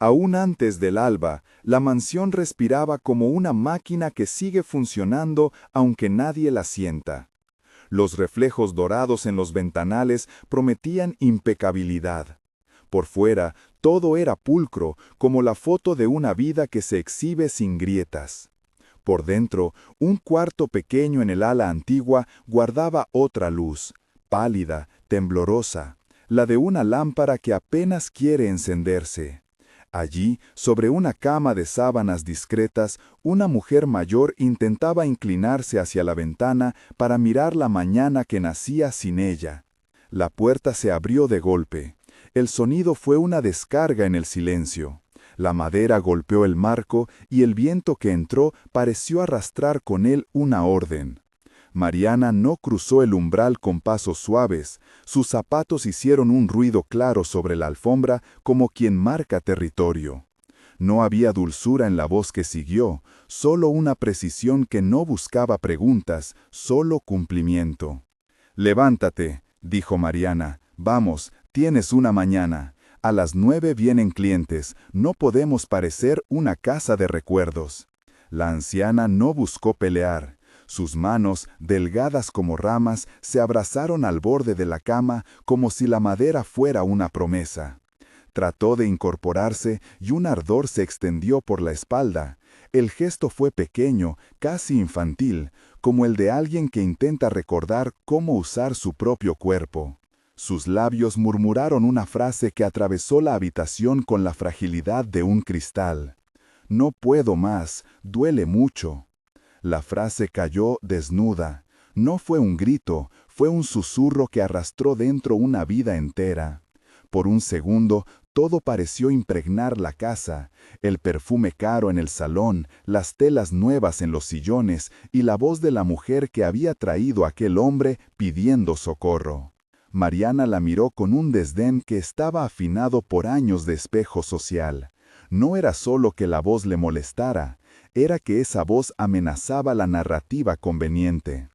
Aún antes del alba, la mansión respiraba como una máquina que sigue funcionando aunque nadie la sienta. Los reflejos dorados en los ventanales prometían impecabilidad. Por fuera, todo era pulcro, como la foto de una vida que se exhibe sin grietas. Por dentro, un cuarto pequeño en el ala antigua guardaba otra luz, pálida, temblorosa, la de una lámpara que apenas quiere encenderse. Allí, sobre una cama de sábanas discretas, una mujer mayor intentaba inclinarse hacia la ventana para mirar la mañana que nacía sin ella. La puerta se abrió de golpe. El sonido fue una descarga en el silencio. La madera golpeó el marco y el viento que entró pareció arrastrar con él una orden. Mariana no cruzó el umbral con pasos suaves. Sus zapatos hicieron un ruido claro sobre la alfombra como quien marca territorio. No había dulzura en la voz que siguió, solo una precisión que no buscaba preguntas, solo cumplimiento. «Levántate», dijo Mariana. «Vamos, tienes una mañana. A las 9 vienen clientes, no podemos parecer una casa de recuerdos». La anciana no buscó pelear. Sus manos, delgadas como ramas, se abrazaron al borde de la cama como si la madera fuera una promesa. Trató de incorporarse y un ardor se extendió por la espalda. El gesto fue pequeño, casi infantil, como el de alguien que intenta recordar cómo usar su propio cuerpo. Sus labios murmuraron una frase que atravesó la habitación con la fragilidad de un cristal. «No puedo más, duele mucho». La frase cayó desnuda. No fue un grito, fue un susurro que arrastró dentro una vida entera. Por un segundo, todo pareció impregnar la casa, el perfume caro en el salón, las telas nuevas en los sillones y la voz de la mujer que había traído a aquel hombre pidiendo socorro. Mariana la miró con un desdén que estaba afinado por años de espejo social. No era solo que la voz le molestara, era que esa voz amenazaba la narrativa conveniente.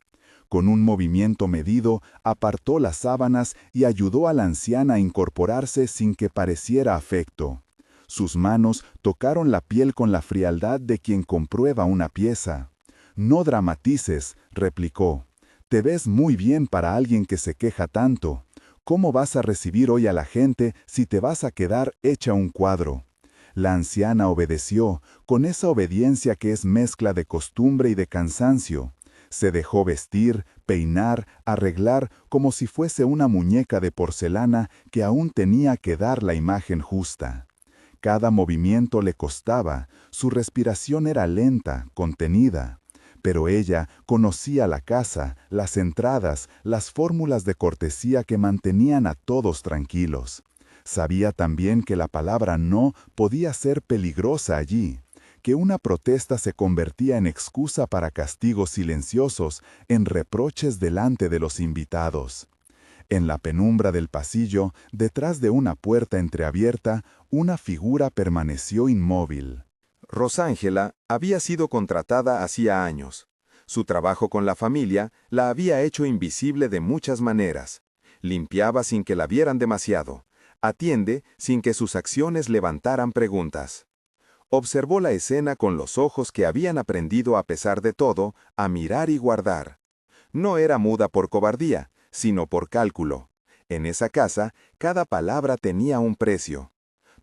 Con un movimiento medido, apartó las sábanas y ayudó a la anciana a incorporarse sin que pareciera afecto. Sus manos tocaron la piel con la frialdad de quien comprueba una pieza. «No dramatices», replicó. «Te ves muy bien para alguien que se queja tanto. ¿Cómo vas a recibir hoy a la gente si te vas a quedar hecha un cuadro?» La anciana obedeció, con esa obediencia que es mezcla de costumbre y de cansancio. Se dejó vestir, peinar, arreglar como si fuese una muñeca de porcelana que aún tenía que dar la imagen justa. Cada movimiento le costaba, su respiración era lenta, contenida. Pero ella conocía la casa, las entradas, las fórmulas de cortesía que mantenían a todos tranquilos. Sabía también que la palabra no podía ser peligrosa allí, que una protesta se convertía en excusa para castigos silenciosos, en reproches delante de los invitados. En la penumbra del pasillo, detrás de una puerta entreabierta, una figura permaneció inmóvil. Rosángela había sido contratada hacía años. Su trabajo con la familia la había hecho invisible de muchas maneras. Limpiaba sin que la vieran demasiado. Atiende sin que sus acciones levantaran preguntas. Observó la escena con los ojos que habían aprendido a pesar de todo a mirar y guardar. No era muda por cobardía, sino por cálculo. En esa casa, cada palabra tenía un precio.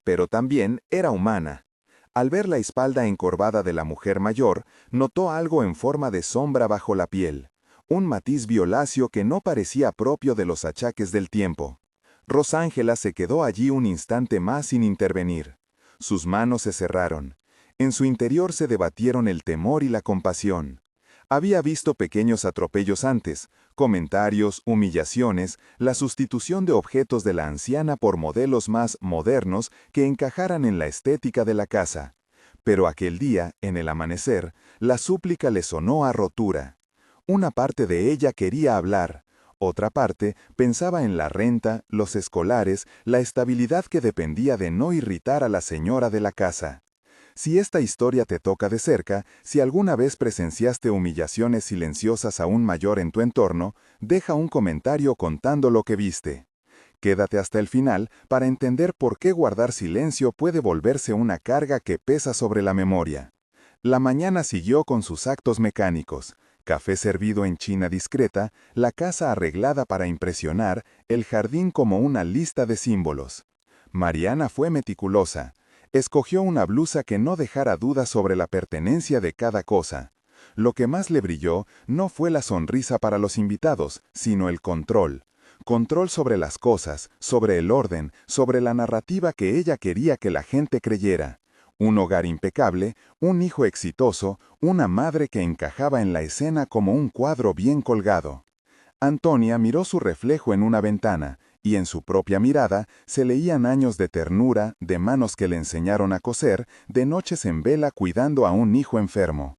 Pero también era humana. Al ver la espalda encorvada de la mujer mayor, notó algo en forma de sombra bajo la piel, un matiz violáceo que no parecía propio de los achaques del tiempo. Rosángela se quedó allí un instante más sin intervenir. Sus manos se cerraron. En su interior se debatieron el temor y la compasión. Había visto pequeños atropellos antes, comentarios, humillaciones, la sustitución de objetos de la anciana por modelos más modernos que encajaran en la estética de la casa. Pero aquel día, en el amanecer, la súplica le sonó a rotura. Una parte de ella quería hablar. Otra parte pensaba en la renta, los escolares, la estabilidad que dependía de no irritar a la señora de la casa. Si esta historia te toca de cerca, si alguna vez presenciaste humillaciones silenciosas a un mayor en tu entorno, deja un comentario contando lo que viste. Quédate hasta el final para entender por qué guardar silencio puede volverse una carga que pesa sobre la memoria. La mañana siguió con sus actos mecánicos. Café servido en china discreta, la casa arreglada para impresionar, el jardín como una lista de símbolos. Mariana fue meticulosa. Escogió una blusa que no dejara dudas sobre la pertenencia de cada cosa. Lo que más le brilló no fue la sonrisa para los invitados, sino el control. Control sobre las cosas, sobre el orden, sobre la narrativa que ella quería que la gente creyera. Un hogar impecable, un hijo exitoso, una madre que encajaba en la escena como un cuadro bien colgado. Antonia miró su reflejo en una ventana, y en su propia mirada se leían años de ternura, de manos que le enseñaron a coser, de noches en vela cuidando a un hijo enfermo.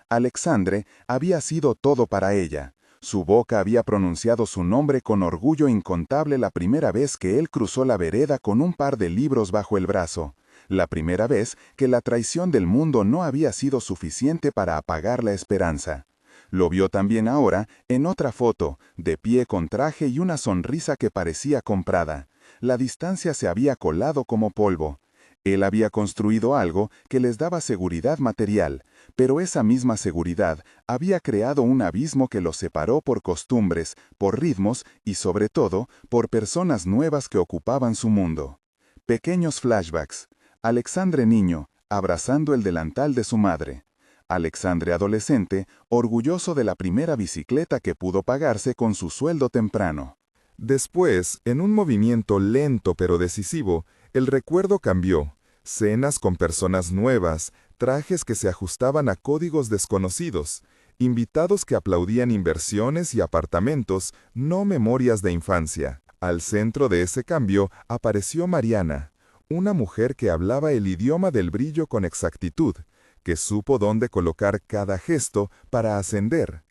Alexandre había sido todo para ella. Su boca había pronunciado su nombre con orgullo incontable la primera vez que él cruzó la vereda con un par de libros bajo el brazo. La primera vez que la traición del mundo no había sido suficiente para apagar la esperanza. Lo vio también ahora, en otra foto, de pie con traje y una sonrisa que parecía comprada. La distancia se había colado como polvo. Él había construido algo que les daba seguridad material, pero esa misma seguridad había creado un abismo que los separó por costumbres, por ritmos y sobre todo por personas nuevas que ocupaban su mundo. Pequeños flashbacks. Alexandre niño, abrazando el delantal de su madre. Alexandre adolescente, orgulloso de la primera bicicleta que pudo pagarse con su sueldo temprano. Después, en un movimiento lento pero decisivo, el recuerdo cambió. Cenas con personas nuevas, trajes que se ajustaban a códigos desconocidos, invitados que aplaudían inversiones y apartamentos, no memorias de infancia. Al centro de ese cambio apareció Mariana, una mujer que hablaba el idioma del brillo con exactitud, que supo dónde colocar cada gesto para ascender.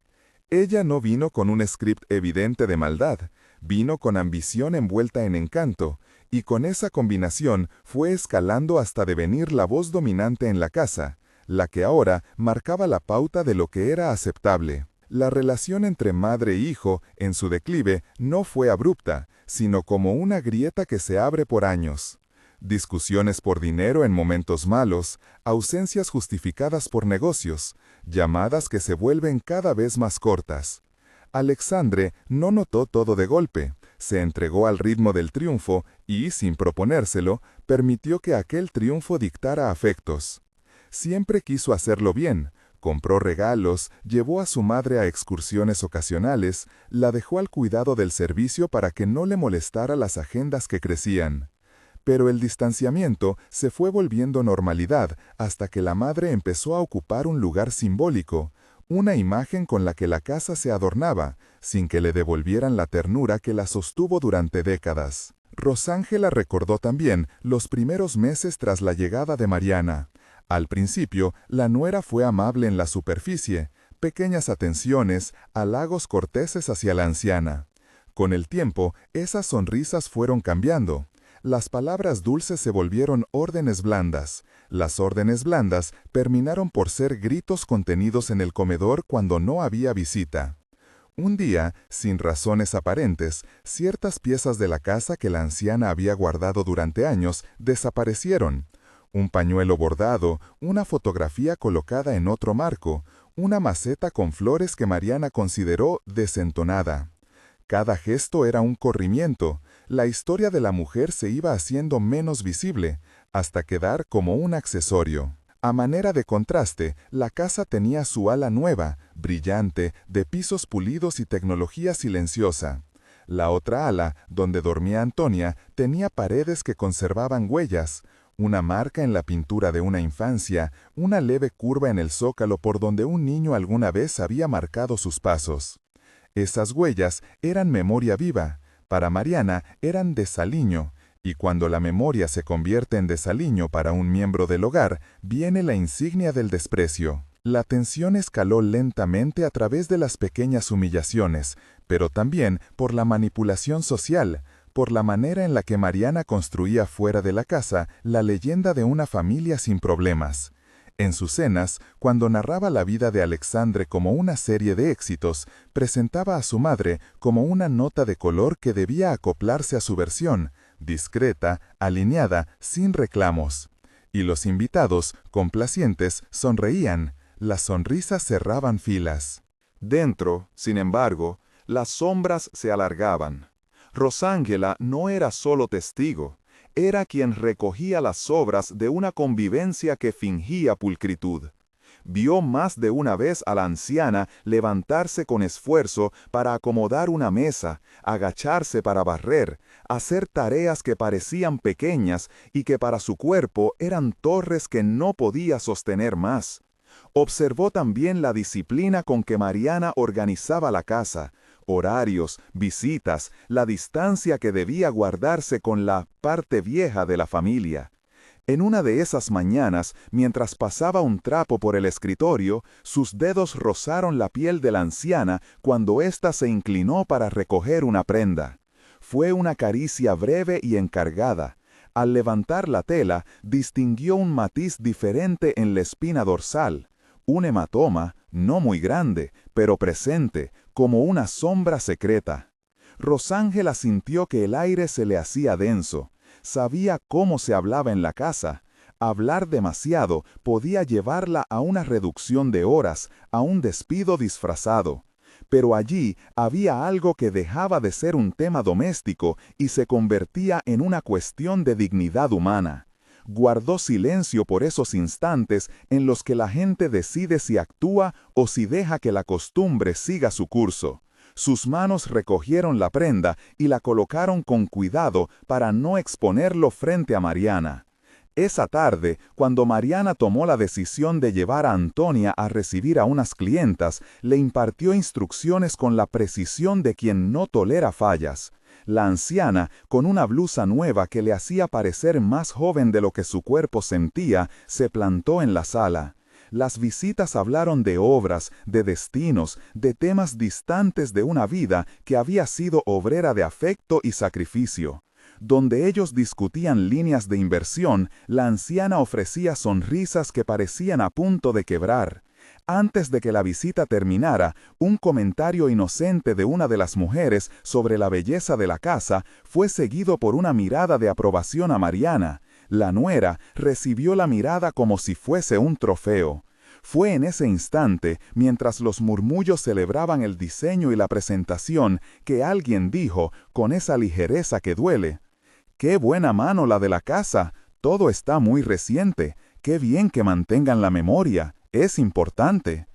Ella no vino con un script evidente de maldad, vino con ambición envuelta en encanto, y con esa combinación fue escalando hasta devenir la voz dominante en la casa, la que ahora marcaba la pauta de lo que era aceptable. La relación entre madre e hijo, en su declive, no fue abrupta, sino como una grieta que se abre por años. Discusiones por dinero en momentos malos, ausencias justificadas por negocios, llamadas que se vuelven cada vez más cortas. Alexandre no notó todo de golpe, se entregó al ritmo del triunfo y, sin proponérselo, permitió que aquel triunfo dictara afectos. Siempre quiso hacerlo bien, compró regalos, llevó a su madre a excursiones ocasionales, la dejó al cuidado del servicio para que no le molestara las agendas que crecían. Pero el distanciamiento se fue volviendo normalidad hasta que la madre empezó a ocupar un lugar simbólico, una imagen con la que la casa se adornaba, sin que le devolvieran la ternura que la sostuvo durante décadas. Rosángela recordó también los primeros meses tras la llegada de Mariana. Al principio, la nuera fue amable en la superficie, pequeñas atenciones, halagos corteses hacia la anciana. Con el tiempo, esas sonrisas fueron cambiando. Las palabras dulces se volvieron órdenes blandas. Las órdenes blandas terminaron por ser gritos contenidos en el comedor cuando no había visita. Un día, sin razones aparentes, ciertas piezas de la casa que la anciana había guardado durante años desaparecieron. Un pañuelo bordado, una fotografía colocada en otro marco, una maceta con flores que Mariana consideró desentonada. Cada gesto era un corrimiento. La historia de la mujer se iba haciendo menos visible, hasta quedar como un accesorio. A manera de contraste, la casa tenía su ala nueva, brillante, de pisos pulidos y tecnología silenciosa. La otra ala, donde dormía Antonia, tenía paredes que conservaban huellas, una marca en la pintura de una infancia, una leve curva en el zócalo por donde un niño alguna vez había marcado sus pasos. Esas huellas eran memoria viva. Para Mariana eran desaliño, y cuando la memoria se convierte en desaliño para un miembro del hogar, viene la insignia del desprecio. La tensión escaló lentamente a través de las pequeñas humillaciones, pero también por la manipulación social, por la manera en la que Mariana construía fuera de la casa la leyenda de una familia sin problemas. En sus cenas, cuando narraba la vida de Alexandre como una serie de éxitos, presentaba a su madre como una nota de color que debía acoplarse a su versión, discreta, alineada, sin reclamos. Y los invitados, complacientes, sonreían. Las sonrisas cerraban filas. Dentro, sin embargo, las sombras se alargaban. Rosángela no era solo testigo, era quien recogía las sobras de una convivencia que fingía pulcritud. Vio más de una vez a la anciana levantarse con esfuerzo para acomodar una mesa, agacharse para barrer, hacer tareas que parecían pequeñas y que para su cuerpo eran torres que no podía sostener más. Observó también la disciplina con que Mariana organizaba la casa, horarios, visitas, la distancia que debía guardarse con la parte vieja de la familia. En una de esas mañanas, mientras pasaba un trapo por el escritorio, sus dedos rozaron la piel de la anciana cuando ésta se inclinó para recoger una prenda. Fue una caricia breve y encargada. Al levantar la tela, distinguió un matiz diferente en la espina dorsal. Un hematoma, no muy grande, pero presente, como una sombra secreta. Rosángela sintió que el aire se le hacía denso. Sabía cómo se hablaba en la casa. Hablar demasiado podía llevarla a una reducción de horas, a un despido disfrazado. Pero allí había algo que dejaba de ser un tema doméstico y se convertía en una cuestión de dignidad humana. Guardó silencio por esos instantes en los que la gente decide si actúa o si deja que la costumbre siga su curso. Sus manos recogieron la prenda y la colocaron con cuidado para no exponerlo frente a Mariana. Esa tarde, cuando Mariana tomó la decisión de llevar a Antonia a recibir a unas clientas, le impartió instrucciones con la precisión de quien no tolera fallas. La anciana, con una blusa nueva que le hacía parecer más joven de lo que su cuerpo sentía, se plantó en la sala. Las visitas hablaron de obras, de destinos, de temas distantes de una vida que había sido obrera de afecto y sacrificio. Donde ellos discutían líneas de inversión, la anciana ofrecía sonrisas que parecían a punto de quebrar. Antes de que la visita terminara, un comentario inocente de una de las mujeres sobre la belleza de la casa fue seguido por una mirada de aprobación a Mariana. La nuera recibió la mirada como si fuese un trofeo. Fue en ese instante, mientras los murmullos celebraban el diseño y la presentación, que alguien dijo, con esa ligereza que duele: «¡Qué buena mano la de la casa! Todo está muy reciente. ¡Qué bien que mantengan la memoria! Es importante».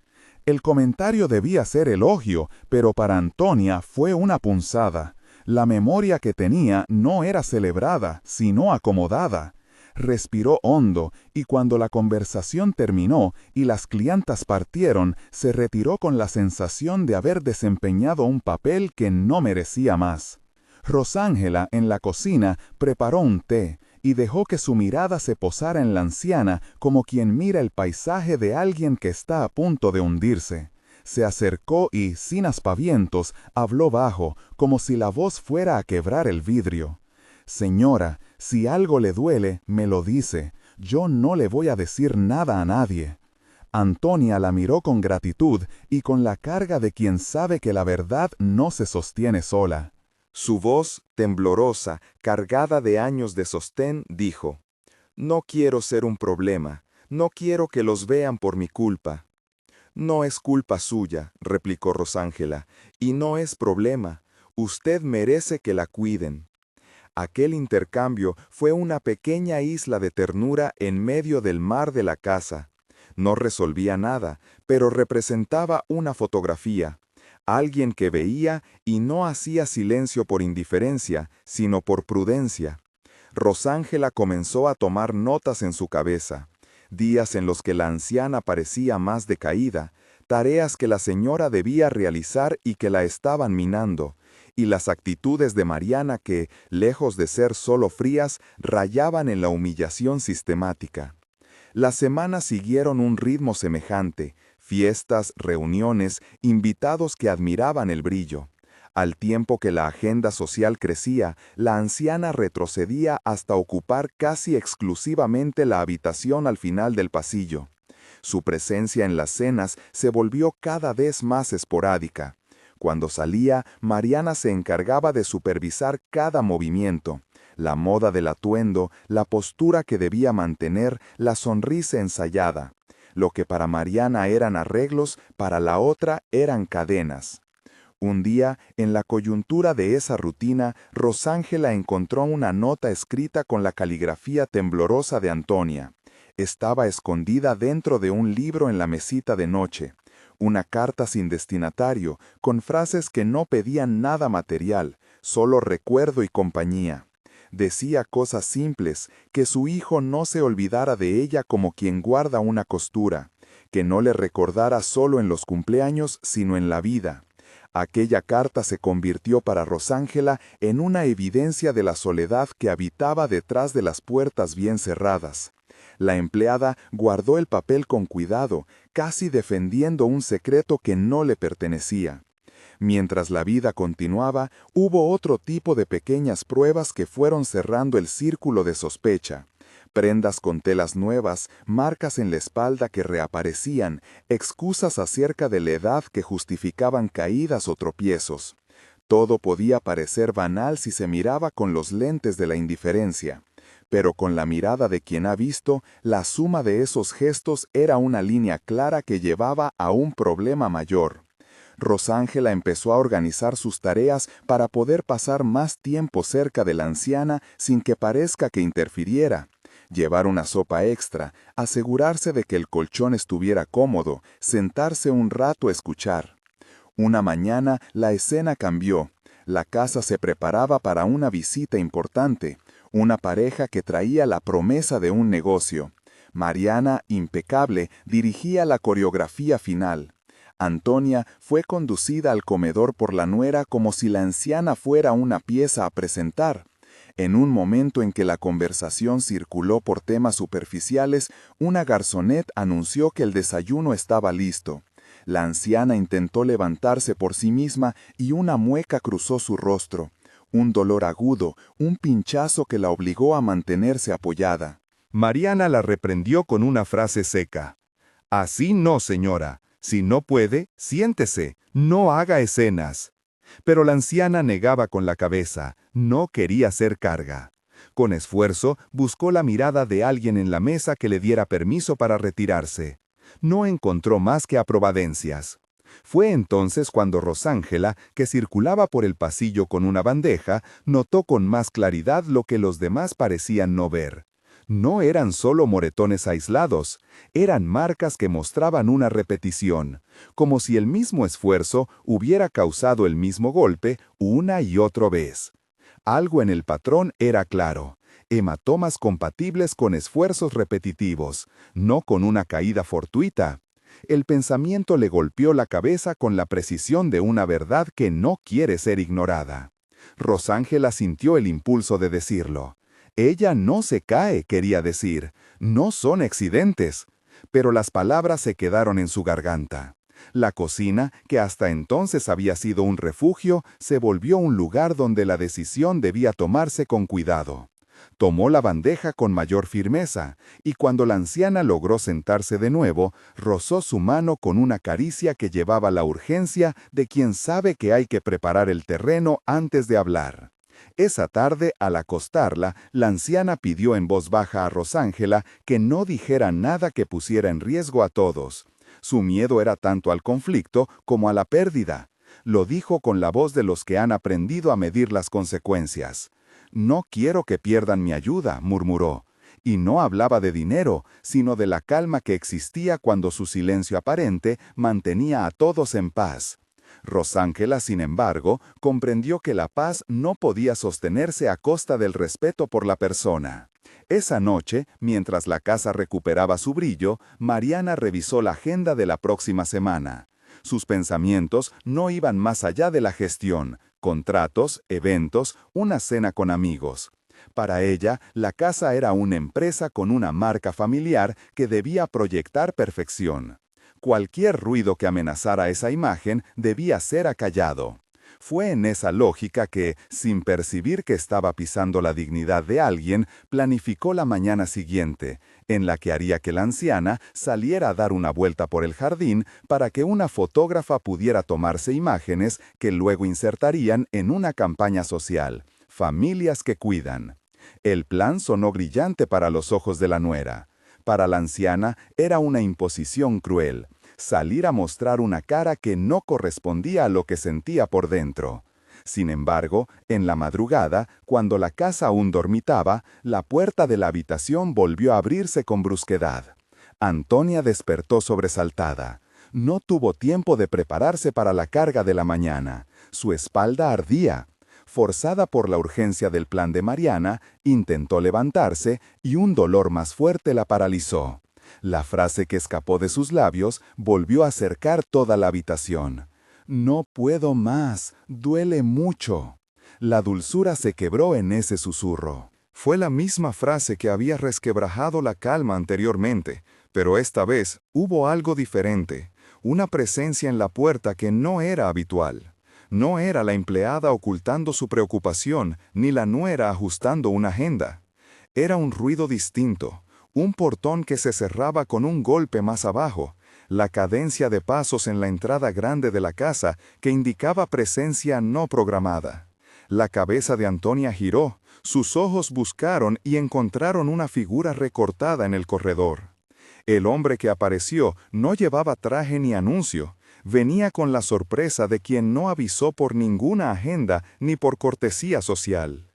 El comentario debía ser elogio, pero para Antonia fue una punzada. La memoria que tenía no era celebrada, sino acomodada. Respiró hondo, y cuando la conversación terminó y las clientas partieron, se retiró con la sensación de haber desempeñado un papel que no merecía más. Rosángela, en la cocina, preparó un té, y dejó que su mirada se posara en la anciana como quien mira el paisaje de alguien que está a punto de hundirse. Se acercó y, sin aspavientos, habló bajo, como si la voz fuera a quebrar el vidrio. «Señora, si algo le duele, me lo dice. Yo no le voy a decir nada a nadie». Antonia la miró con gratitud y con la carga de quien sabe que la verdad no se sostiene sola. Su voz, temblorosa, cargada de años de sostén, dijo: «No quiero ser un problema, no quiero que los vean por mi culpa». «No es culpa suya», replicó Rosángela, «y no es problema. Usted merece que la cuiden». Aquel intercambio fue una pequeña isla de ternura en medio del mar de la casa. No resolvía nada, pero representaba una fotografía. Alguien que veía y no hacía silencio por indiferencia, sino por prudencia. Rosángela comenzó a tomar notas en su cabeza. Días en los que la anciana parecía más decaída, tareas que la señora debía realizar y que la estaban minando, y las actitudes de Mariana que, lejos de ser solo frías, rayaban en la humillación sistemática. Las semanas siguieron un ritmo semejante: fiestas, reuniones, invitados que admiraban el brillo. Al tiempo que la agenda social crecía, la anciana retrocedía hasta ocupar casi exclusivamente la habitación al final del pasillo. Su presencia en las cenas se volvió cada vez más esporádica. Cuando salía, Mariana se encargaba de supervisar cada movimiento, la moda del atuendo, la postura que debía mantener, la sonrisa ensayada. Lo que para Mariana eran arreglos, para la otra eran cadenas. Un día, en la coyuntura de esa rutina, Rosángela encontró una nota escrita con la caligrafía temblorosa de Antonia. Estaba escondida dentro de un libro en la mesita de noche. Una carta sin destinatario, con frases que no pedían nada material, solo recuerdo y compañía. Decía cosas simples, que su hijo no se olvidara de ella como quien guarda una costura, que no le recordara solo en los cumpleaños, sino en la vida. Aquella carta se convirtió para Rosángela en una evidencia de la soledad que habitaba detrás de las puertas bien cerradas. La empleada guardó el papel con cuidado, casi defendiendo un secreto que no le pertenecía. Mientras la vida continuaba, hubo otro tipo de pequeñas pruebas que fueron cerrando el círculo de sospecha. Prendas con telas nuevas, marcas en la espalda que reaparecían, excusas acerca de la edad que justificaban caídas o tropiezos. Todo podía parecer banal si se miraba con los lentes de la indiferencia. Pero con la mirada de quien ha visto, la suma de esos gestos era una línea clara que llevaba a un problema mayor. Rosángela empezó a organizar sus tareas para poder pasar más tiempo cerca de la anciana sin que parezca que interfiriera. Llevar una sopa extra, asegurarse de que el colchón estuviera cómodo, sentarse un rato a escuchar. Una mañana la escena cambió. La casa se preparaba para una visita importante, una pareja que traía la promesa de un negocio. Mariana, impecable, dirigía la coreografía final. Antonia fue conducida al comedor por la nuera como si la anciana fuera una pieza a presentar. En un momento en que la conversación circuló por temas superficiales, una garzonette anunció que el desayuno estaba listo. La anciana intentó levantarse por sí misma y una mueca cruzó su rostro. Un dolor agudo, un pinchazo que la obligó a mantenerse apoyada. Mariana la reprendió con una frase seca. «Así no, señora. Si no puede, siéntese. No haga escenas». Pero la anciana negaba con la cabeza. No quería ser carga. Con esfuerzo, buscó la mirada de alguien en la mesa que le diera permiso para retirarse. No encontró más que aprobadencias. Fue entonces cuando Rosángela, que circulaba por el pasillo con una bandeja, notó con más claridad lo que los demás parecían no ver. No eran solo moretones aislados, eran marcas que mostraban una repetición, como si el mismo esfuerzo hubiera causado el mismo golpe una y otra vez. Algo en el patrón era claro. Hematomas compatibles con esfuerzos repetitivos, no con una caída fortuita. El pensamiento le golpeó la cabeza con la precisión de una verdad que no quiere ser ignorada. Rosángela sintió el impulso de decirlo. Ella no se cae, quería decir. No son accidentes. Pero las palabras se quedaron en su garganta. La cocina, que hasta entonces había sido un refugio, se volvió un lugar donde la decisión debía tomarse con cuidado. Tomó la bandeja con mayor firmeza, y cuando la anciana logró sentarse de nuevo, rozó su mano con una caricia que llevaba la urgencia de quien sabe que hay que preparar el terreno antes de hablar. Esa tarde, al acostarla, la anciana pidió en voz baja a Rosángela que no dijera nada que pusiera en riesgo a todos. Su miedo era tanto al conflicto como a la pérdida. Lo dijo con la voz de los que han aprendido a medir las consecuencias. «No quiero que pierdan mi ayuda», murmuró. Y no hablaba de dinero, sino de la calma que existía cuando su silencio aparente mantenía a todos en paz. Rosángela, sin embargo, comprendió que la paz no podía sostenerse a costa del respeto por la persona. Esa noche, mientras la casa recuperaba su brillo, Mariana revisó la agenda de la próxima semana. Sus pensamientos no iban más allá de la gestión, contratos, eventos, una cena con amigos. Para ella, la casa era una empresa con una marca familiar que debía proyectar perfección. Cualquier ruido que amenazara esa imagen debía ser acallado. Fue en esa lógica que, sin percibir que estaba pisando la dignidad de alguien, planificó la mañana siguiente, en la que haría que la anciana saliera a dar una vuelta por el jardín para que una fotógrafa pudiera tomarse imágenes que luego insertarían en una campaña social, Familias que Cuidan. El plan sonó brillante para los ojos de la nuera. Para la anciana era una imposición cruel, salir a mostrar una cara que no correspondía a lo que sentía por dentro. Sin embargo, en la madrugada, cuando la casa aún dormitaba, la puerta de la habitación volvió a abrirse con brusquedad. Antonia despertó sobresaltada. No tuvo tiempo de prepararse para la carga de la mañana. Su espalda ardía. Forzada por la urgencia del plan de Mariana, intentó levantarse y un dolor más fuerte la paralizó. La frase que escapó de sus labios volvió a cercar toda la habitación. «No puedo más, duele mucho». La dulzura se quebró en ese susurro. Fue la misma frase que había resquebrajado la calma anteriormente, pero esta vez hubo algo diferente, una presencia en la puerta que no era habitual. No era la empleada ocultando su preocupación, ni la nuera ajustando una agenda. Era un ruido distinto, un portón que se cerraba con un golpe más abajo, la cadencia de pasos en la entrada grande de la casa que indicaba presencia no programada. La cabeza de Antonia giró, sus ojos buscaron y encontraron una figura recortada en el corredor. El hombre que apareció no llevaba traje ni anuncio, venía con la sorpresa de quien no avisó por ninguna agenda ni por cortesía social.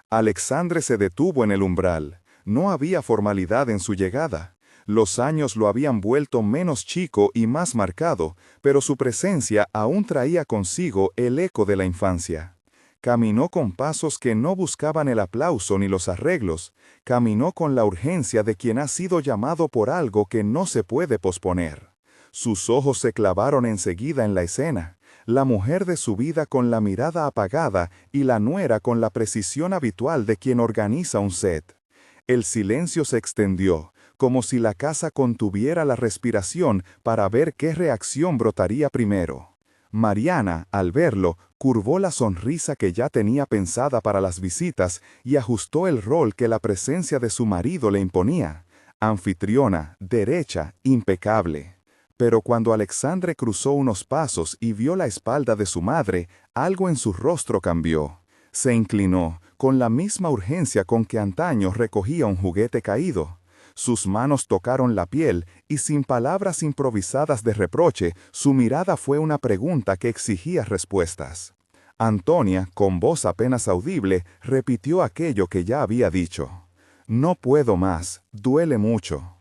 Alexandre se detuvo en el umbral, no había formalidad en su llegada. Los años lo habían vuelto menos chico y más marcado, pero su presencia aún traía consigo el eco de la infancia. Caminó con pasos que no buscaban el aplauso ni los arreglos, caminó con la urgencia de quien ha sido llamado por algo que no se puede posponer. Sus ojos se clavaron enseguida en la escena, la mujer de su vida con la mirada apagada y la nuera con la precisión habitual de quien organiza un set. El silencio se extendió, como si la casa contuviera la respiración para ver qué reacción brotaría primero. Mariana, al verlo, curvó la sonrisa que ya tenía pensada para las visitas y ajustó el rol que la presencia de su marido le imponía. Anfitriona, derecha, impecable. Pero cuando Alexandre cruzó unos pasos y vio la espalda de su madre, algo en su rostro cambió. Se inclinó, con la misma urgencia con que antaño recogía un juguete caído. Sus manos tocaron la piel y sin palabras improvisadas de reproche, su mirada fue una pregunta que exigía respuestas. Antonia, con voz apenas audible, repitió aquello que ya había dicho. «No puedo más, duele mucho».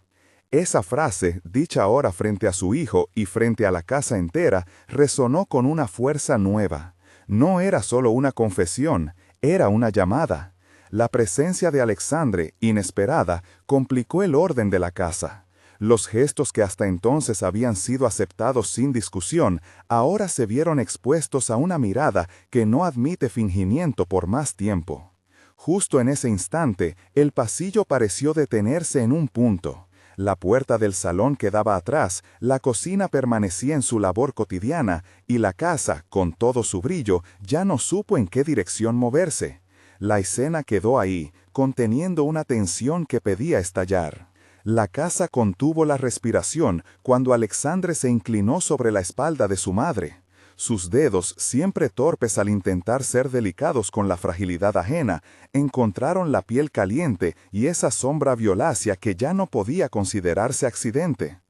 Esa frase, dicha ahora frente a su hijo y frente a la casa entera, resonó con una fuerza nueva. No era solo una confesión, era una llamada. La presencia de Alexandre, inesperada, complicó el orden de la casa. Los gestos que hasta entonces habían sido aceptados sin discusión, ahora se vieron expuestos a una mirada que no admite fingimiento por más tiempo. Justo en ese instante, el pasillo pareció detenerse en un punto. La puerta del salón quedaba atrás, la cocina permanecía en su labor cotidiana, y la casa, con todo su brillo, ya no supo en qué dirección moverse. La escena quedó ahí, conteniendo una tensión que pedía estallar. La casa contuvo la respiración cuando Alexandre se inclinó sobre la espalda de su madre. Sus dedos, siempre torpes al intentar ser delicados con la fragilidad ajena, encontraron la piel caliente y esa sombra violácea que ya no podía considerarse accidente.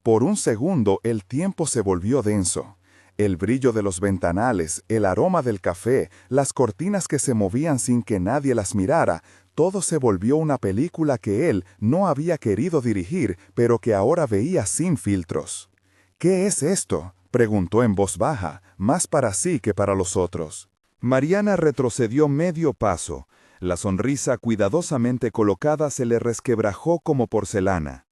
Por un segundo el tiempo se volvió denso. El brillo de los ventanales, el aroma del café, las cortinas que se movían sin que nadie las mirara, todo se volvió una película que él no había querido dirigir, pero que ahora veía sin filtros. «¿Qué es esto?», preguntó en voz baja, más para sí que para los otros. Mariana retrocedió medio paso. La sonrisa cuidadosamente colocada se le resquebrajó como porcelana.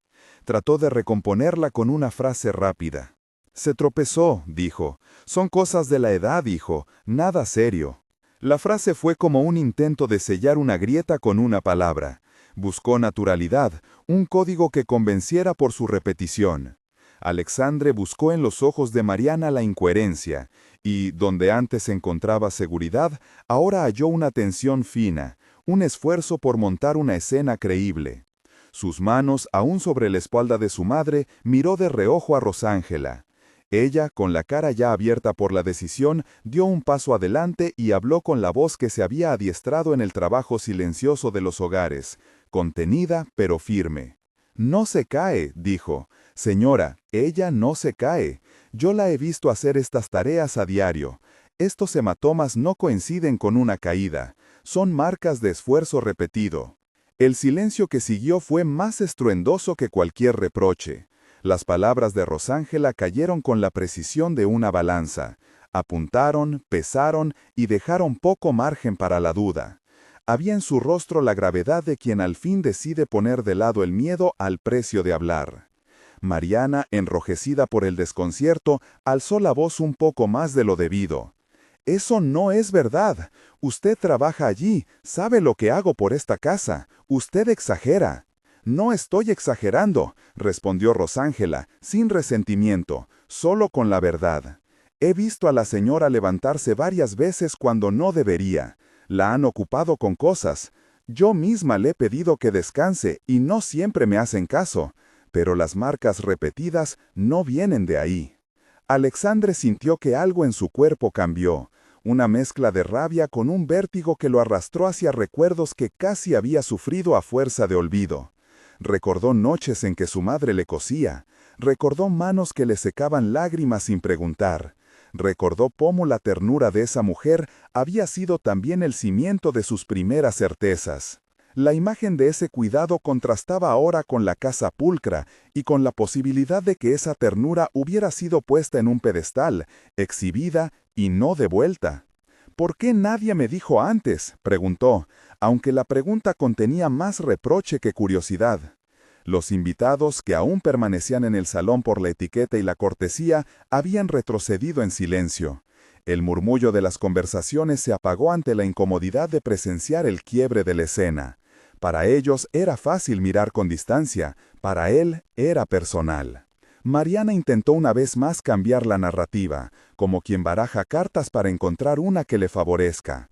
Trató de recomponerla con una frase rápida. «Se tropezó», dijo. «Son cosas de la edad, hijo, nada serio». La frase fue como un intento de sellar una grieta con una palabra. Buscó naturalidad, un código que convenciera por su repetición. Alexandre buscó en los ojos de Mariana la incoherencia, y, donde antes encontraba seguridad, ahora halló una tensión fina, un esfuerzo por montar una escena creíble. Sus manos, aún sobre la espalda de su madre, miró de reojo a Rosángela. Ella, con la cara ya abierta por la decisión, dio un paso adelante y habló con la voz que se había adiestrado en el trabajo silencioso de los hogares, contenida pero firme. «No se cae», dijo. «Señora, ella no se cae. Yo la he visto hacer estas tareas a diario. Estos hematomas no coinciden con una caída. Son marcas de esfuerzo repetido». El silencio que siguió fue más estruendoso que cualquier reproche. Las palabras de Rosángela cayeron con la precisión de una balanza. Apuntaron, pesaron y dejaron poco margen para la duda. Había en su rostro la gravedad de quien al fin decide poner de lado el miedo al precio de hablar. Mariana, enrojecida por el desconcierto, alzó la voz un poco más de lo debido. «Eso no es verdad. Usted trabaja allí, sabe lo que hago por esta casa. Usted exagera». «No estoy exagerando», respondió Rosángela, sin resentimiento, solo con la verdad. «He visto a la señora levantarse varias veces cuando no debería. La han ocupado con cosas. Yo misma le he pedido que descanse y no siempre me hacen caso, pero las marcas repetidas no vienen de ahí». Alexandre sintió que algo en su cuerpo cambió, una mezcla de rabia con un vértigo que lo arrastró hacia recuerdos que casi había sufrido a fuerza de olvido. Recordó noches en que su madre le cosía, recordó manos que le secaban lágrimas sin preguntar, recordó cómo la ternura de esa mujer había sido también el cimiento de sus primeras certezas. La imagen de ese cuidado contrastaba ahora con la casa pulcra y con la posibilidad de que esa ternura hubiera sido puesta en un pedestal, exhibida y no devuelta. «¿Por qué nadie me dijo antes?», preguntó, aunque la pregunta contenía más reproche que curiosidad. Los invitados, que aún permanecían en el salón por la etiqueta y la cortesía, habían retrocedido en silencio. El murmullo de las conversaciones se apagó ante la incomodidad de presenciar el quiebre de la escena. Para ellos era fácil mirar con distancia, para él era personal. Mariana intentó una vez más cambiar la narrativa, como quien baraja cartas para encontrar una que le favorezca.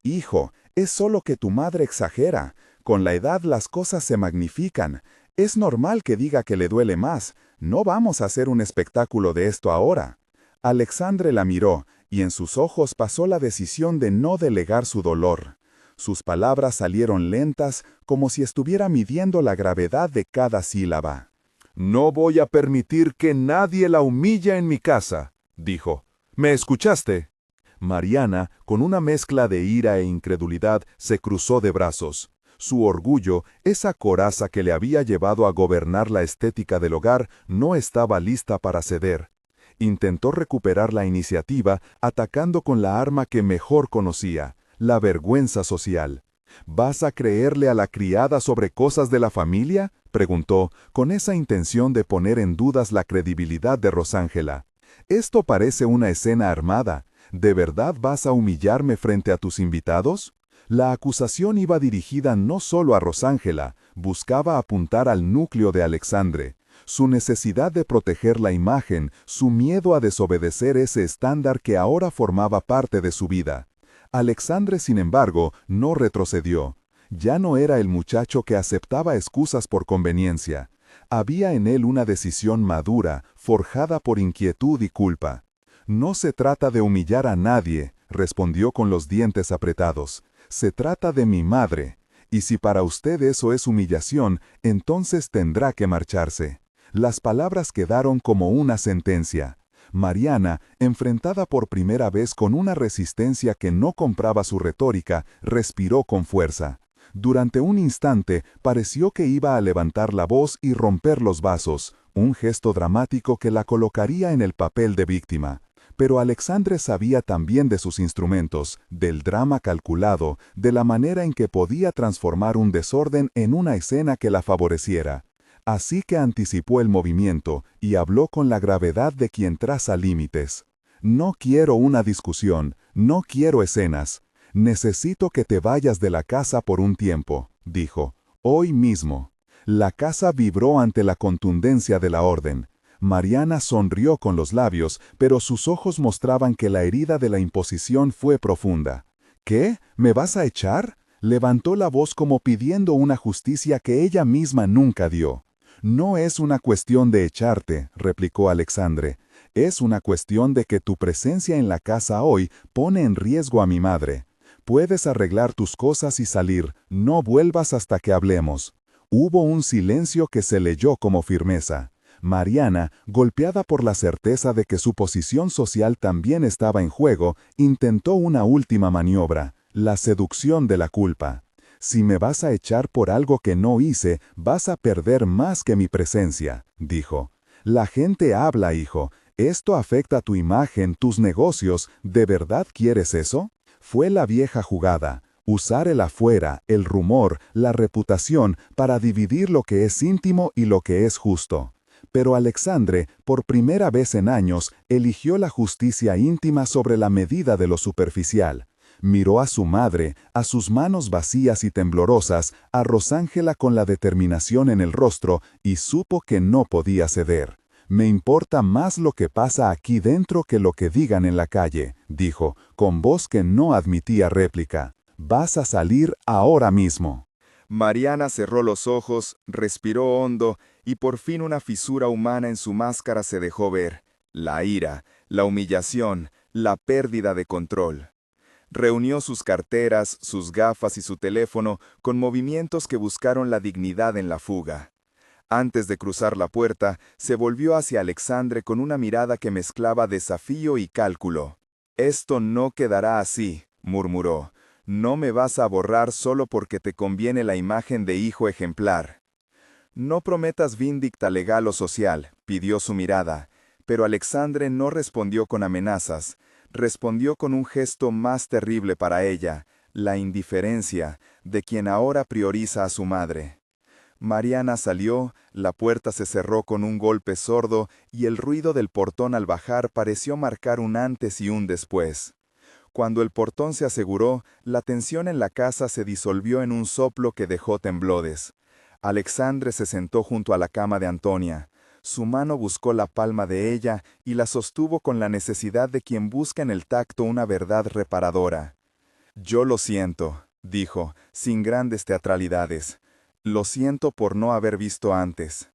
«Hijo, es solo que tu madre exagera. Con la edad las cosas se magnifican. Es normal que diga que le duele más. No vamos a hacer un espectáculo de esto ahora». Alexandre la miró, y en sus ojos pasó la decisión de no delegar su dolor. Sus palabras salieron lentas, como si estuviera midiendo la gravedad de cada sílaba. «No voy a permitir que nadie la humille en mi casa», dijo. «¿Me escuchaste?». Mariana, con una mezcla de ira e incredulidad, se cruzó de brazos. Su orgullo, esa coraza que le había llevado a gobernar la estética del hogar, no estaba lista para ceder. Intentó recuperar la iniciativa, atacando con la arma que mejor conocía, la vergüenza social. «¿Vas a creerle a la criada sobre cosas de la familia?», preguntó, con esa intención de poner en dudas la credibilidad de Rosángela. «Esto parece una escena armada. ¿De verdad vas a humillarme frente a tus invitados?». La acusación iba dirigida no solo a Rosángela, buscaba apuntar al núcleo de Alexandre. Su necesidad de proteger la imagen, su miedo a desobedecer ese estándar que ahora formaba parte de su vida. Alexandre, sin embargo, no retrocedió. Ya no era el muchacho que aceptaba excusas por conveniencia. Había en él una decisión madura, forjada por inquietud y culpa. «No se trata de humillar a nadie», respondió con los dientes apretados. «Se trata de mi madre. Y si para usted eso es humillación, entonces tendrá que marcharse». Las palabras quedaron como una sentencia. Mariana, enfrentada por primera vez con una resistencia que no compraba su retórica, respiró con fuerza. Durante un instante pareció que iba a levantar la voz y romper los vasos, un gesto dramático que la colocaría en el papel de víctima. Pero Alexandre sabía también de sus instrumentos, del drama calculado, de la manera en que podía transformar un desorden en una escena que la favoreciera. Así que anticipó el movimiento y habló con la gravedad de quien traza límites. «No quiero una discusión, no quiero escenas. Necesito que te vayas de la casa por un tiempo», dijo. «Hoy mismo». La casa vibró ante la contundencia de la orden. Mariana sonrió con los labios, pero sus ojos mostraban que la herida de la imposición fue profunda. «¿Qué? ¿Me vas a echar?». Levantó la voz como pidiendo una justicia que ella misma nunca dio. «No es una cuestión de echarte», replicó Alexandre. «Es una cuestión de que tu presencia en la casa hoy pone en riesgo a mi madre. Puedes arreglar tus cosas y salir, no vuelvas hasta que hablemos». Hubo un silencio que se leyó como firmeza. Mariana, golpeada por la certeza de que su posición social también estaba en juego, intentó una última maniobra, la seducción de la culpa. «Si me vas a echar por algo que no hice, vas a perder más que mi presencia», dijo. «La gente habla, hijo. Esto afecta tu imagen, tus negocios. ¿De verdad quieres eso?» Fue la vieja jugada. Usar el afuera, el rumor, la reputación para dividir lo que es íntimo y lo que es justo. Pero Alexandre, por primera vez en años, eligió la justicia íntima sobre la medida de lo superficial. Miró a su madre, a sus manos vacías y temblorosas, a Rosángela con la determinación en el rostro, y supo que no podía ceder. «Me importa más lo que pasa aquí dentro que lo que digan en la calle», dijo, con voz que no admitía réplica. «Vas a salir ahora mismo». Mariana cerró los ojos, respiró hondo, y por fin una fisura humana en su máscara se dejó ver. La ira, la humillación, la pérdida de control. Reunió sus carteras, sus gafas y su teléfono con movimientos que buscaron la dignidad en la fuga. Antes de cruzar la puerta, se volvió hacia Alexandre con una mirada que mezclaba desafío y cálculo. «Esto no quedará así», murmuró. «No me vas a borrar solo porque te conviene la imagen de hijo ejemplar». «No prometas vindicta legal o social», pidió su mirada, pero Alexandre no respondió con amenazas. Respondió con un gesto más terrible para ella, la indiferencia de quien ahora prioriza a su madre. Mariana salió, la puerta se cerró con un golpe sordo y el ruido del portón al bajar pareció marcar un antes y un después. Cuando el portón se aseguró, la tensión en la casa se disolvió en un soplo que dejó temblores. Alexandre se sentó junto a la cama de Antonia. Su mano buscó la palma de ella y la sostuvo con la necesidad de quien busca en el tacto una verdad reparadora. «Yo lo siento», dijo, sin grandes teatralidades. «Lo siento por no haber visto antes».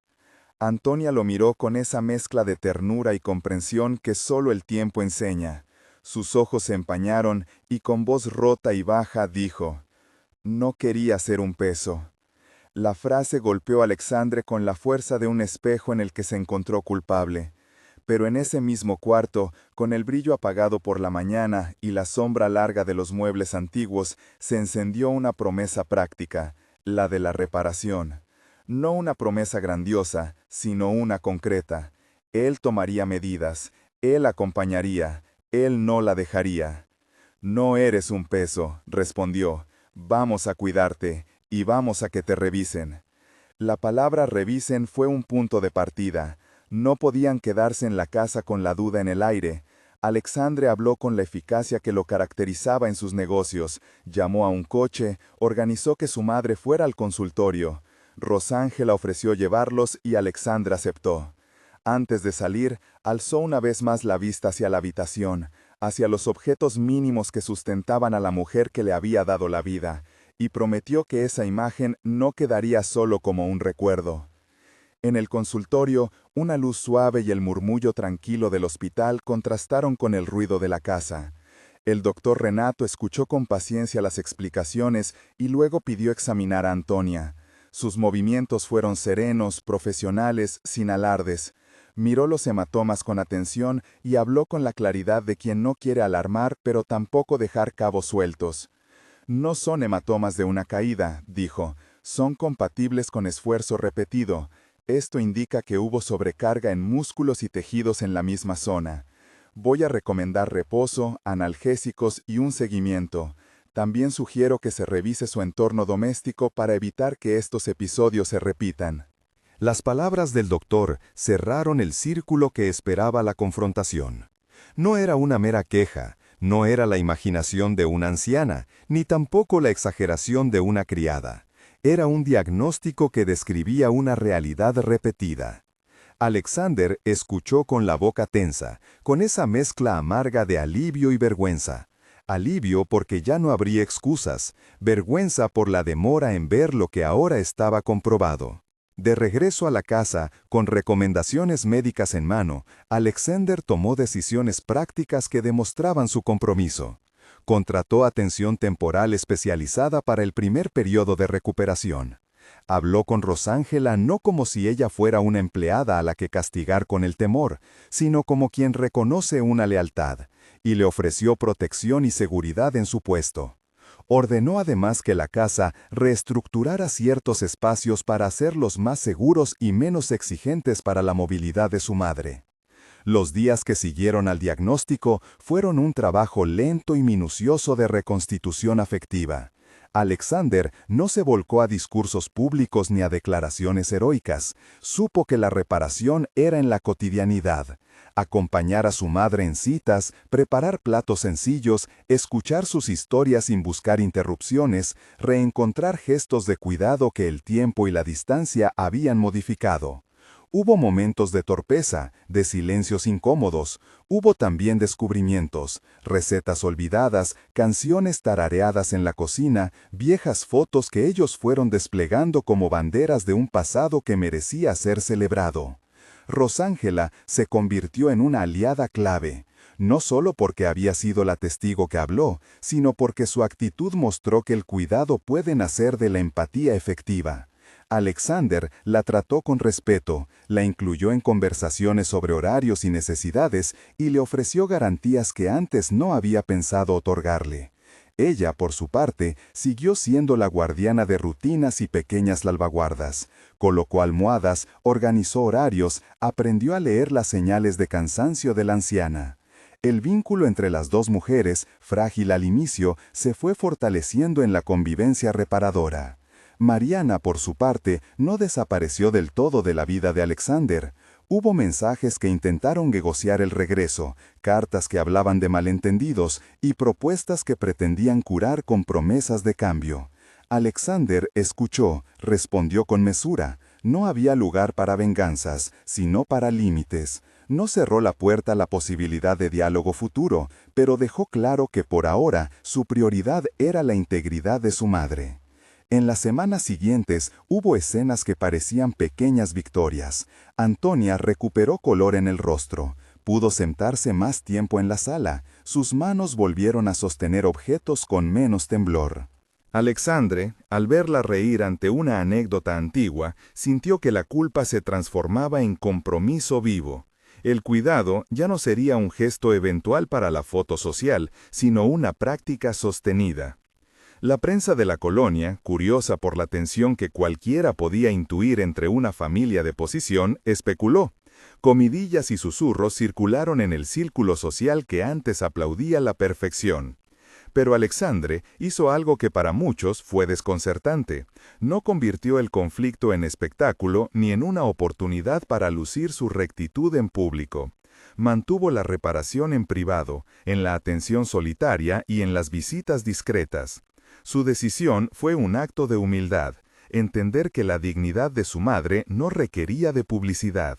Antonia lo miró con esa mezcla de ternura y comprensión que solo el tiempo enseña. Sus ojos se empañaron y con voz rota y baja dijo: «No quería ser un peso». La frase golpeó a Alexandre con la fuerza de un espejo en el que se encontró culpable. Pero en ese mismo cuarto, con el brillo apagado por la mañana y la sombra larga de los muebles antiguos, se encendió una promesa práctica, la de la reparación. No una promesa grandiosa, sino una concreta. Él tomaría medidas, él acompañaría, él no la dejaría. «No eres un peso», respondió. «Vamos a cuidarte, y vamos a que te revisen». La palabra revisen fue un punto de partida. No podían quedarse en la casa con la duda en el aire. Alexandre habló con la eficacia que lo caracterizaba en sus negocios, llamó a un coche, organizó que su madre fuera al consultorio. Rosángela ofreció llevarlos y Alexandre aceptó. Antes de salir, alzó una vez más la vista hacia la habitación, hacia los objetos mínimos que sustentaban a la mujer que le había dado la vida, y prometió que esa imagen no quedaría solo como un recuerdo. En el consultorio, una luz suave y el murmullo tranquilo del hospital contrastaron con el ruido de la casa. El doctor Renato escuchó con paciencia las explicaciones y luego pidió examinar a Antonia. Sus movimientos fueron serenos, profesionales, sin alardes. Miró los hematomas con atención y habló con la claridad de quien no quiere alarmar pero tampoco dejar cabos sueltos. «No son hematomas de una caída», dijo. «Son compatibles con esfuerzo repetido. Esto indica que hubo sobrecarga en músculos y tejidos en la misma zona. Voy a recomendar reposo, analgésicos y un seguimiento. También sugiero que se revise su entorno doméstico para evitar que estos episodios se repitan». Las palabras del doctor cerraron el círculo que esperaba la confrontación. No era una mera queja, no era la imaginación de una anciana, ni tampoco la exageración de una criada. Era un diagnóstico que describía una realidad repetida. Alexander escuchó con la boca tensa, con esa mezcla amarga de alivio y vergüenza. alivio porque ya no habría excusas, vergüenza por la demora en ver lo que ahora estaba comprobado. De regreso a la casa, con recomendaciones médicas en mano, Alexander tomó decisiones prácticas que demostraban su compromiso. Contrató atención temporal especializada para el primer periodo de recuperación. Habló con Rosángela no como si ella fuera una empleada a la que castigar con el temor, sino como quien reconoce una lealtad, y le ofreció protección y seguridad en su puesto. Ordenó además que la casa reestructurara ciertos espacios para hacerlos más seguros y menos exigentes para la movilidad de su madre. Los días que siguieron al diagnóstico fueron un trabajo lento y minucioso de reconstitución afectiva. Alexander no se volcó a discursos públicos ni a declaraciones heroicas. Supo que la reparación era en la cotidianidad. Acompañar a su madre en citas, preparar platos sencillos, escuchar sus historias sin buscar interrupciones, reencontrar gestos de cuidado que el tiempo y la distancia habían modificado. Hubo momentos de torpeza, de silencios incómodos, hubo también descubrimientos, recetas olvidadas, canciones tarareadas en la cocina, viejas fotos que ellos fueron desplegando como banderas de un pasado que merecía ser celebrado. Rosángela se convirtió en una aliada clave, no solo porque había sido la testigo que habló, sino porque su actitud mostró que el cuidado puede nacer de la empatía efectiva. Alexander la trató con respeto, la incluyó en conversaciones sobre horarios y necesidades y le ofreció garantías que antes no había pensado otorgarle. Ella, por su parte, siguió siendo la guardiana de rutinas y pequeñas salvaguardas. Colocó almohadas, organizó horarios, aprendió a leer las señales de cansancio de la anciana. El vínculo entre las dos mujeres, frágil al inicio, se fue fortaleciendo en la convivencia reparadora. Mariana, por su parte, no desapareció del todo de la vida de Alexander. Hubo mensajes que intentaron negociar el regreso, cartas que hablaban de malentendidos y propuestas que pretendían curar con promesas de cambio. Alexander escuchó, respondió con mesura. No había lugar para venganzas, sino para límites. No cerró la puerta a la posibilidad de diálogo futuro, pero dejó claro que por ahora su prioridad era la integridad de su madre. En las semanas siguientes hubo escenas que parecían pequeñas victorias. Antonia recuperó color en el rostro. Pudo sentarse más tiempo en la sala. Sus manos volvieron a sostener objetos con menos temblor. Alexandre, al verla reír ante una anécdota antigua, sintió que la culpa se transformaba en compromiso vivo. El cuidado ya no sería un gesto eventual para la foto social, sino una práctica sostenida. La prensa de la colonia, curiosa por la tensión que cualquiera podía intuir entre una familia de posición, especuló. Comidillas y susurros circularon en el círculo social que antes aplaudía la perfección. Pero Alexandre hizo algo que para muchos fue desconcertante. No convirtió el conflicto en espectáculo ni en una oportunidad para lucir su rectitud en público. Mantuvo la reparación en privado, en la atención solitaria y en las visitas discretas. Su decisión fue un acto de humildad, entender que la dignidad de su madre no requería de publicidad.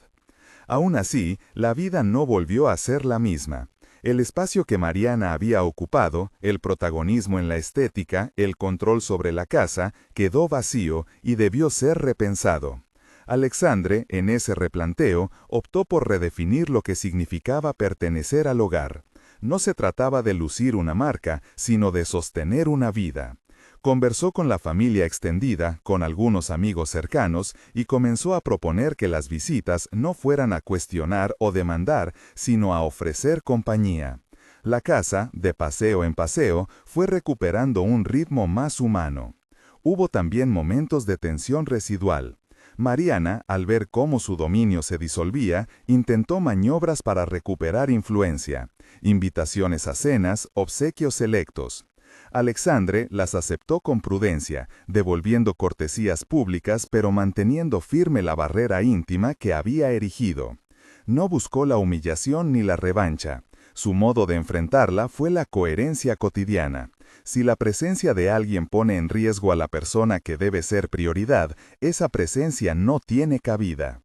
Aún así, la vida no volvió a ser la misma. El espacio que Mariana había ocupado, el protagonismo en la estética, el control sobre la casa, quedó vacío y debió ser repensado. Alexandre, en ese replanteo, optó por redefinir lo que significaba pertenecer al hogar. No se trataba de lucir una marca, sino de sostener una vida. Conversó con la familia extendida, con algunos amigos cercanos, y comenzó a proponer que las visitas no fueran a cuestionar o demandar, sino a ofrecer compañía. La casa, de paseo en paseo, fue recuperando un ritmo más humano. Hubo también momentos de tensión residual. Mariana, al ver cómo su dominio se disolvía, intentó maniobras para recuperar influencia, invitaciones a cenas, obsequios selectos. Alexandre las aceptó con prudencia, devolviendo cortesías públicas pero manteniendo firme la barrera íntima que había erigido. No buscó la humillación ni la revancha. Su modo de enfrentarla fue la coherencia cotidiana. Si la presencia de alguien pone en riesgo a la persona que debe ser prioridad, esa presencia no tiene cabida.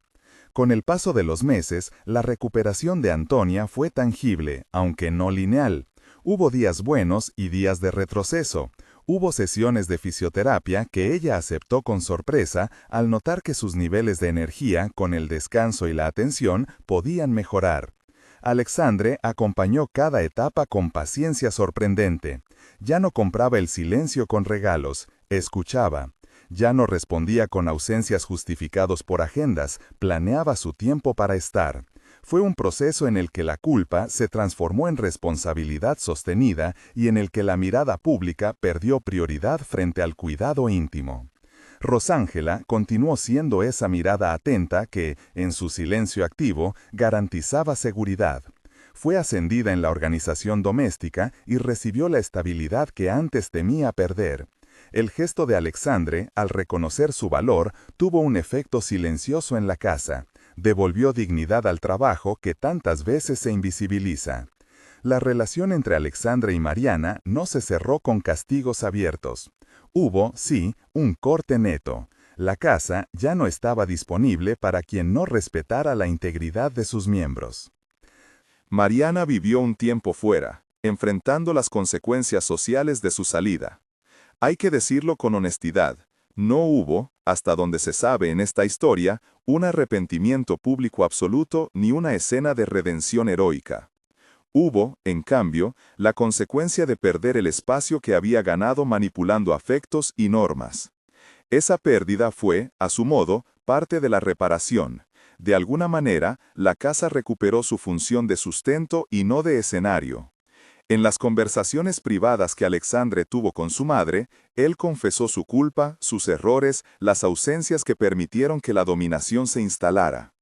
Con el paso de los meses, la recuperación de Antonia fue tangible, aunque no lineal. Hubo días buenos y días de retroceso. Hubo sesiones de fisioterapia que ella aceptó con sorpresa al notar que sus niveles de energía, con el descanso y la atención, podían mejorar. Alexandre acompañó cada etapa con paciencia sorprendente. Ya no compraba el silencio con regalos, escuchaba. Ya no respondía con ausencias justificados por agendas, planeaba su tiempo para estar. Fue un proceso en el que la culpa se transformó en responsabilidad sostenida y en el que la mirada pública perdió prioridad frente al cuidado íntimo. Rosángela continuó siendo esa mirada atenta que, en su silencio activo, garantizaba seguridad. Fue ascendida en la organización doméstica y recibió la estabilidad que antes temía perder. El gesto de Alexandre, al reconocer su valor, tuvo un efecto silencioso en la casa. Devolvió dignidad al trabajo que tantas veces se invisibiliza. La relación entre Alexandre y Mariana no se cerró con castigos abiertos. Hubo, sí, un corte neto. La casa ya no estaba disponible para quien no respetara la integridad de sus miembros. Mariana vivió un tiempo fuera, enfrentando las consecuencias sociales de su salida. Hay que decirlo con honestidad, no hubo, hasta donde se sabe en esta historia, un arrepentimiento público absoluto ni una escena de redención heroica. Hubo, en cambio, la consecuencia de perder el espacio que había ganado manipulando afectos y normas. Esa pérdida fue, a su modo, parte de la reparación. De alguna manera, la casa recuperó su función de sustento y no de escenario. En las conversaciones privadas que Alexandre tuvo con su madre, él confesó su culpa, sus errores, las ausencias que permitieron que la dominación se instalara.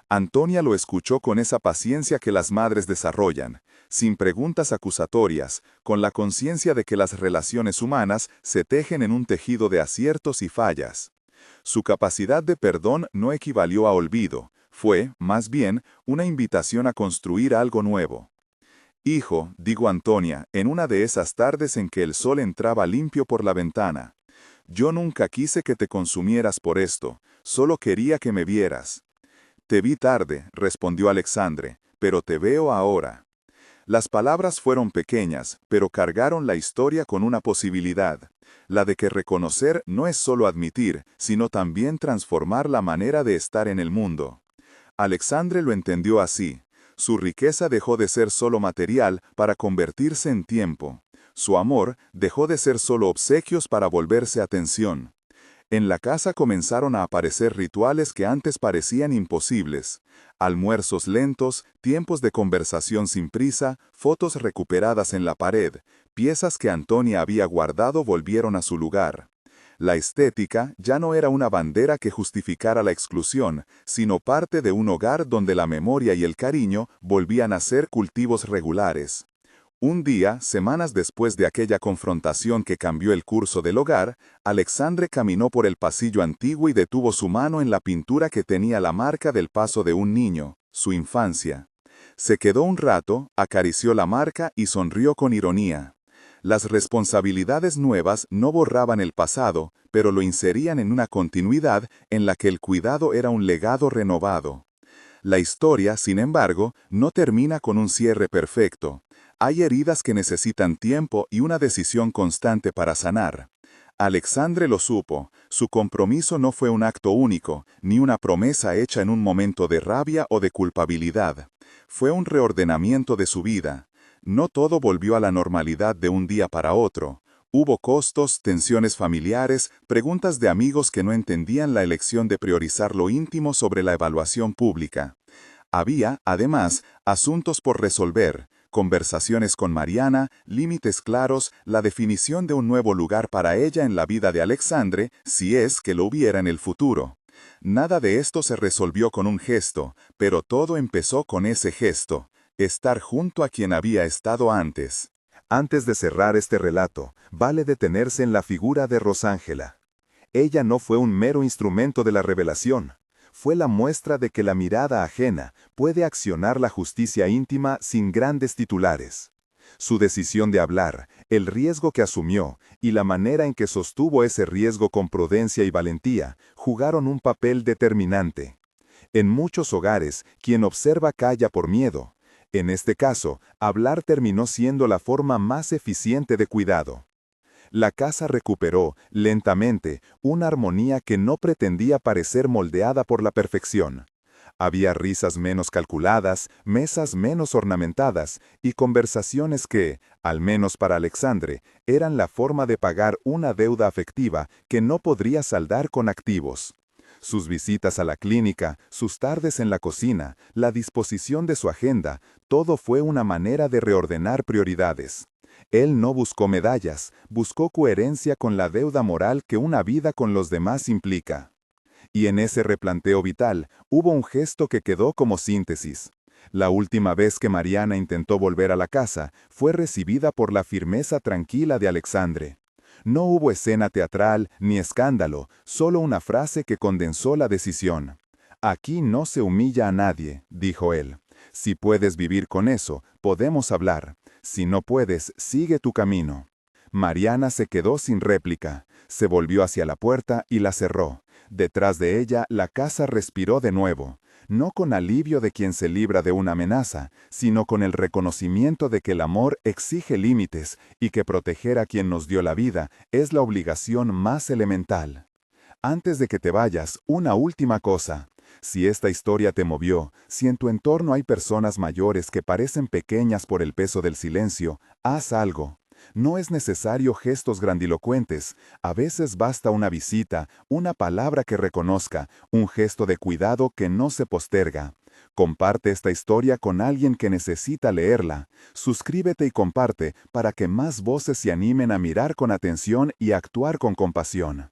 Antonia lo escuchó con esa paciencia que las madres desarrollan, sin preguntas acusatorias, con la conciencia de que las relaciones humanas se tejen en un tejido de aciertos y fallas. Su capacidad de perdón no equivalió a olvido, fue, más bien, una invitación a construir algo nuevo. «Hijo», dijo Antonia, en una de esas tardes en que el sol entraba limpio por la ventana, «yo nunca quise que te consumieras por esto, solo quería que me vieras». «Te vi tarde», respondió Alexandre, «pero te veo ahora». Las palabras fueron pequeñas, pero cargaron la historia con una posibilidad, la de que reconocer no es solo admitir, sino también transformar la manera de estar en el mundo. Alexandre lo entendió así. Su riqueza dejó de ser solo material para convertirse en tiempo. Su amor dejó de ser solo obsequios para volverse atención. En la casa comenzaron a aparecer rituales que antes parecían imposibles. Almuerzos lentos, tiempos de conversación sin prisa, fotos recuperadas en la pared, piezas que Antonia había guardado volvieron a su lugar. La estética ya no era una bandera que justificara la exclusión, sino parte de un hogar donde la memoria y el cariño volvían a ser cultivos regulares. Un día, semanas después de aquella confrontación que cambió el curso del hogar, Alexandre caminó por el pasillo antiguo y detuvo su mano en la pintura que tenía la marca del paso de un niño, su infancia. Se quedó un rato, acarició la marca y sonrió con ironía. Las responsabilidades nuevas no borraban el pasado, pero lo inserían en una continuidad en la que el cuidado era un legado renovado. La historia, sin embargo, no termina con un cierre perfecto. Hay heridas que necesitan tiempo y una decisión constante para sanar. Alexandre lo supo, su compromiso no fue un acto único, ni una promesa hecha en un momento de rabia o de culpabilidad. Fue un reordenamiento de su vida. No todo volvió a la normalidad de un día para otro. Hubo costos, tensiones familiares, preguntas de amigos que no entendían la elección de priorizar lo íntimo sobre la evaluación pública. Había, además, asuntos por resolver, conversaciones con Mariana, límites claros, la definición de un nuevo lugar para ella en la vida de Alexandre, si es que lo hubiera en el futuro. Nada de esto se resolvió con un gesto, pero todo empezó con ese gesto. Estar junto a quien había estado antes. Antes de cerrar este relato, vale detenerse en la figura de Rosángela. Ella no fue un mero instrumento de la revelación. Fue la muestra de que la mirada ajena puede accionar la justicia íntima sin grandes titulares. Su decisión de hablar, el riesgo que asumió y la manera en que sostuvo ese riesgo con prudencia y valentía jugaron un papel determinante. En muchos hogares, quien observa calla por miedo. En este caso, hablar terminó siendo la forma más eficiente de cuidado. La casa recuperó, lentamente, una armonía que no pretendía parecer moldeada por la perfección. Había risas menos calculadas, mesas menos ornamentadas y conversaciones que, al menos para Alexandre, eran la forma de pagar una deuda afectiva que no podría saldar con activos. Sus visitas a la clínica, sus tardes en la cocina, la disposición de su agenda, todo fue una manera de reordenar prioridades. Él no buscó medallas, buscó coherencia con la deuda moral que una vida con los demás implica. Y en ese replanteo vital hubo un gesto que quedó como síntesis. La última vez que Mariana intentó volver a la casa fue recibida por la firmeza tranquila de Alexandre. No hubo escena teatral ni escándalo, solo una frase que condensó la decisión. «Aquí no se humilla a nadie», dijo él. «Si puedes vivir con eso, podemos hablar. Si no puedes, sigue tu camino». Mariana se quedó sin réplica. Se volvió hacia la puerta y la cerró. Detrás de ella, la casa respiró de nuevo. No con alivio de quien se libra de una amenaza, sino con el reconocimiento de que el amor exige límites y que proteger a quien nos dio la vida es la obligación más elemental. Antes de que te vayas, una última cosa. Si esta historia te movió, si en tu entorno hay personas mayores que parecen pequeñas por el peso del silencio, haz algo. No es necesario gestos grandilocuentes, a veces basta una visita, una palabra que reconozca, un gesto de cuidado que no se posterga. Comparte esta historia con alguien que necesita leerla. Suscríbete y comparte para que más voces se animen a mirar con atención y actuar con compasión.